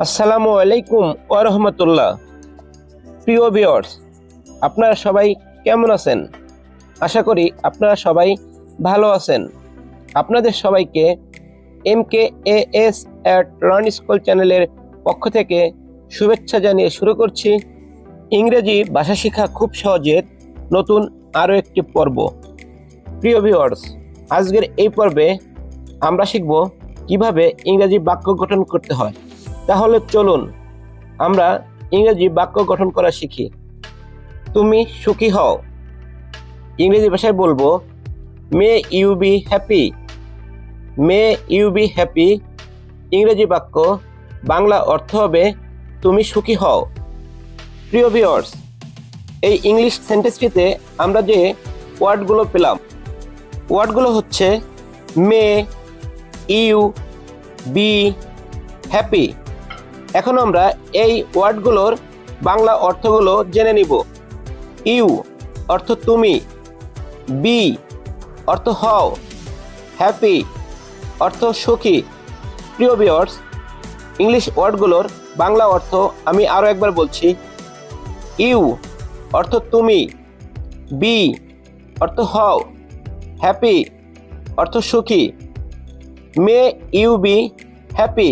আসসালামু আলাইকুম ওয়া রাহমাতুল্লাহ। প্রিয় ভিউয়ার্স, আপনারা সবাই কেমন আছেন? আশা করি আপনারা সবাই ভালো আছেন। আপনাদের সবাইকে MKAS at লার্ন স্কুল চ্যানেলের পক্ষ থেকে শুভেচ্ছা জানিয়ে শুরু করছি ইংরেজি ভাষা শেখা খুব সহজের নতুন আরও একটি পর্ব। প্রিয় ভিউয়ার্স, আজকের এই পর্বে আমরা শিখব কিভাবে ইংরেজি বাক্য গঠন করতে হয়। তাহলে চলুন আমরা ইংরেজি বাক্য গঠন করা শিখি। তুমি সুখী হও, ইংরেজি ভাষায় বলবো may you be happy. May you be happy ইংরেজি বাক্য, বাংলা অর্থ হবে তুমি সুখী হও। প্রিয় ভিউয়ার্স, এই ইংলিশ সেন্টেন্সটিতে আমরা যে ওয়ার্ডগুলো পেলাম, ওয়ার্ডগুলো হচ্ছে মে, ইউ, বি, হ্যাপি। এখন আমরা এই ওয়ার্ডগুলোর বাংলা অর্থগুলো জেনে নিব। ইউ অর্থ তুমি, বি অর্থ হও, হ্যাপি অর্থ সুখী। প্রিয় ভিউয়ার্স, ইংলিশ ওয়ার্ডগুলোর বাংলা অর্থ আমি আরও একবার বলছি। ইউ অর্থ তুমি, বি অর্থ হও, হ্যাপি অর্থ সুখী। May you be happy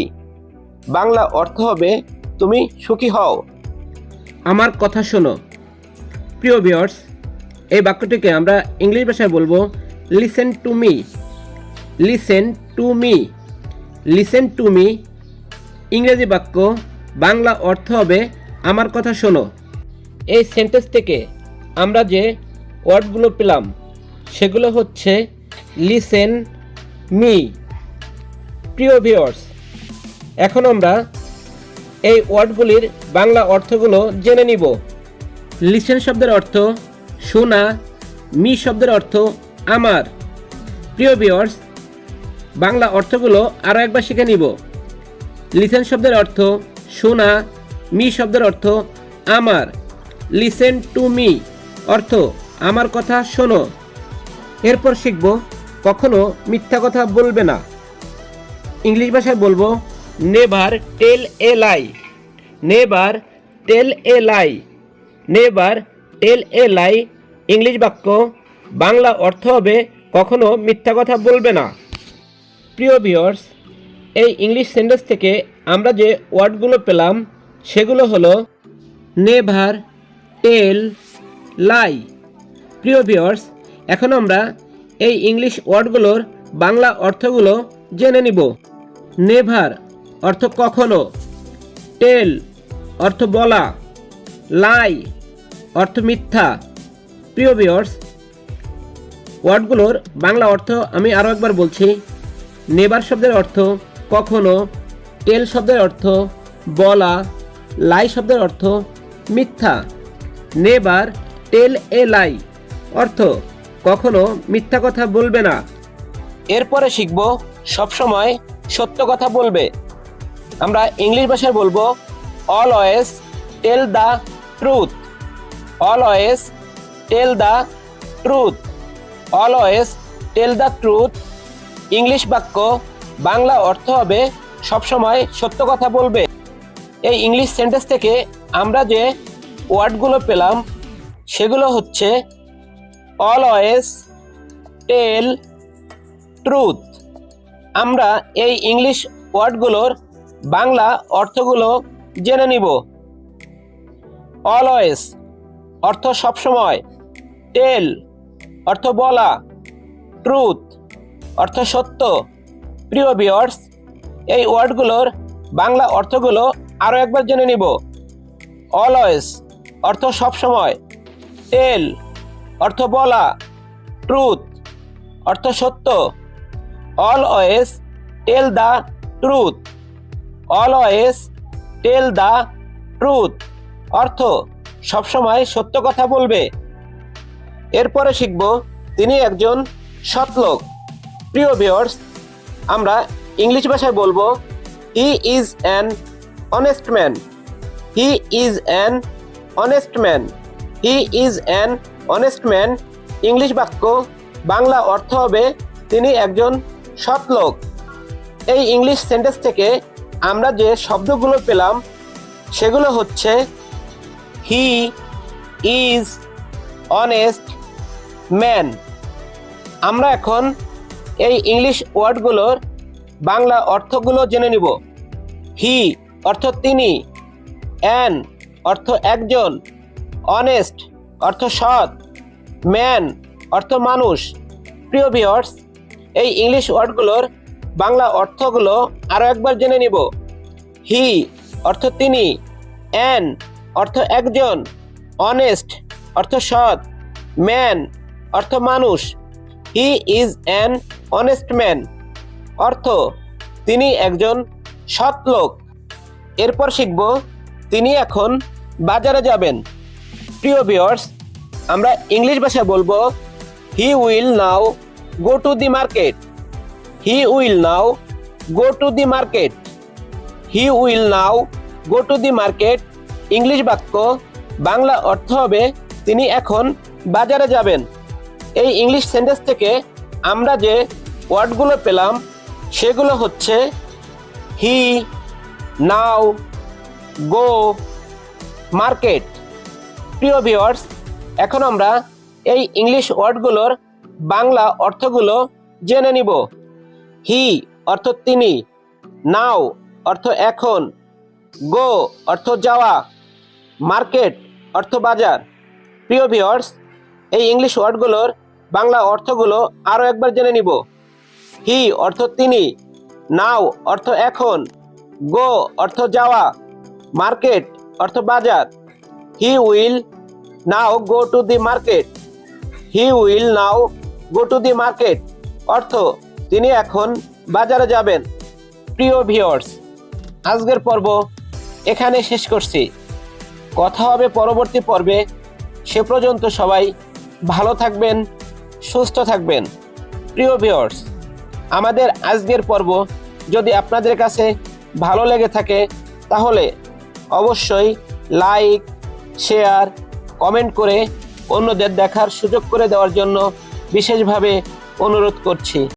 Bangla অর্থ হবে তুমি সুখী হও। আমার কথা শোনো। প্রিয় ভিউয়ার্স, এই বাক্যটিকে আমরা ইংলিশ ভাষায় বলবো listen to me. Listen to me. Listen to me ইংরেজি বাক্য, বাংলা অর্থ হবে আমার কথা শোনো। এই সেন্টেন্স থেকে আমরা যে ওয়ার্ডগুলো পেলাম সেগুলো হচ্ছে লিসেন, মি। প্রিয় ভিউয়ার্স, এখন আমরা এই ওয়ার্ডগুলির বাংলা অর্থগুলো জেনে নিব। লিসেন শব্দের অর্থ শোনা, মি শব্দের অর্থ আমার। প্রিয় ভিউয়ার্স, বাংলা অর্থগুলো আরও একবার শিখে নিব। লিসেন শব্দের অর্থ শোনা, মি শব্দের অর্থ আমার। লিসেন টু মি অর্থ আমার কথা শোনো। এরপর শিখব কখনো মিথ্যা কথা বলবে না। ইংলিশ ভাষায় বলবো নেভার টেল এ লাই। নেভার টেল এ লাই। নেভার টেল এ লাই ইংলিশ বাক্য, বাংলা অর্থ হবে কখনো মিথ্যা কথা বলবে না। প্রিয় ভিউয়ার্স, এই ইংলিশ সেন্টেন্স থেকে আমরা যে ওয়ার্ডগুলো পেলাম সেগুলো হলো নেভার, টেল, লাই। প্রিয় ভিউয়ার্স, এখন আমরা এই ইংলিশ ওয়ার্ডগুলোর বাংলা অর্থগুলো জেনে নিব। নেভার অর্থ কখনো, টেল অর্থ বলা, লাই অর্থ মিথ্যা। প্রিয় ভিউয়ার্স, ওয়ার্ডগুলোর বাংলা অর্থ আমি আরও একবার বলছি। নেভার শব্দের অর্থ কখনো, টেল শব্দের অর্থ বলা, লাই শব্দের অর্থ মিথ্যা। নেভার টেল এ লাই অর্থ কখনো মিথ্যা কথা বলবে না। এরপরে শিখব সবসময় সত্য কথা বলবে। আমরা ইংলিশ ভাষায় বলবো always tell the truth. Always tell the truth. Always tell the truth English বাক্য, বাংলা অর্থ হবে সবসময় সত্য কথা বলবে। এই ইংলিশ সেন্টেন্স থেকে আমরা যে ওয়ার্ডগুলো পেলাম সেগুলো হচ্ছে অলওয়েজ, টেল, ট্রুথ। আমরা এই ইংলিশ ওয়ার্ডগুলোর বাংলা অর্থগুলো জেনে নিব। অলওয়েজ অর্থ সবসময়, টেল অর্থ বলা, ট্রুথ অর্থ সত্য। প্রিয় ভিউয়ার্স, এই ওয়ার্ডগুলোর বাংলা অর্থগুলো আরও একবার জেনে নিব। অলওয়েজ অর্থ সবসময়, টেল অর্থ বলা, ট্রুথ অর্থ সত্য। Always tell the truth. Always tell the truth অর্থ সবসময় সত্য কথা বলবে। এরপরে শিখব তিনি একজন সৎ লোক। প্রিয় ভিউয়ার্স, আমরা ইংলিশ ভাষায় বলবো he is an honest man. He is an honest man. He is an honest man English বাক্য, বাংলা অর্থ হবে তিনি একজন সৎ লোক। এই ইংলিশ সেন্টেন্স থেকে আমরা যে শব্দগুলো পেলাম সেগুলো হচ্ছে হি ইজ অনেস্ট ম্যান। আমরা এখন এই ইংলিশ ওয়ার্ডগুলোর বাংলা অর্থগুলো জেনে নিব। হি অর্থ তিনি, অ্যান অর্থ একজন, অনেস্ট অর্থ সৎ, ম্যান অর্থ মানুষ। প্রিয় ভিউয়ার্স, এই ইংলিশ ওয়ার্ডগুলোর বাংলা অর্থগুলো আরও একবার জেনে নিব। হি অর্থ তিনি, অ্যান অর্থ একজন, অনেস্ট অর্থ সৎ, ম্যান অর্থ মানুষ। He is an honest man অর্থ তিনি একজন সৎ লোক। এরপর শিখব তিনি এখন বাজারে যাবেন। প্রিয় ভিউয়ার্স, আমরা ইংলিশ ভাষায় বলবো he will now go to the market. He will now go to the market. He will now go to the market English বাক্য, বাংলা অর্থ হবে তিনি এখন বাজারে যাবেন। এই ইংলিশ সেন্টেন্স থেকে আমরা যে ওয়ার্ডগুলো পেলাম সেগুলো হচ্ছে হি, নাও, গো, মার্কেট। প্রিয় ভিউয়ার্স, এখন আমরা এই ইংলিশ ওয়ার্ডগুলোর বাংলা অর্থগুলো জেনে নিব। হি অর্থ তিনি, নাও অর্থ এখন, গো অর্থ যাওয়া, মার্কেট অর্থ বাজার। প্রিয় ভিউয়ার্স, এই ইংলিশ ওয়ার্ডগুলোর বাংলা অর্থগুলো আরও একবার জেনে নিব। হি অর্থ তিনি, নাও অর্থ এখন, গো অর্থ যাওয়া, মার্কেট অর্থ বাজার। He will now go to the market. He will now go to the market অর্থ তিনি এখন বাজারে যাবেন। প্রিয় ভিউয়ার্স, আজকের পর্ব এখানে শেষ করছি। কথা হবে পরবর্তী পর্বে। সে পর্যন্ত সবাই ভালো থাকবেন, সুস্থ থাকবেন। প্রিয় ভিউয়ার্স, আমাদের আজকের পর্ব যদি আপনাদের কাছে ভালো লেগে থাকে তাহলে অবশ্যই লাইক, শেয়ার, কমেন্ট করে অন্যদের দেখার সুযোগ করে দেওয়ার জন্য বিশেষভাবে অনুরোধ করছি।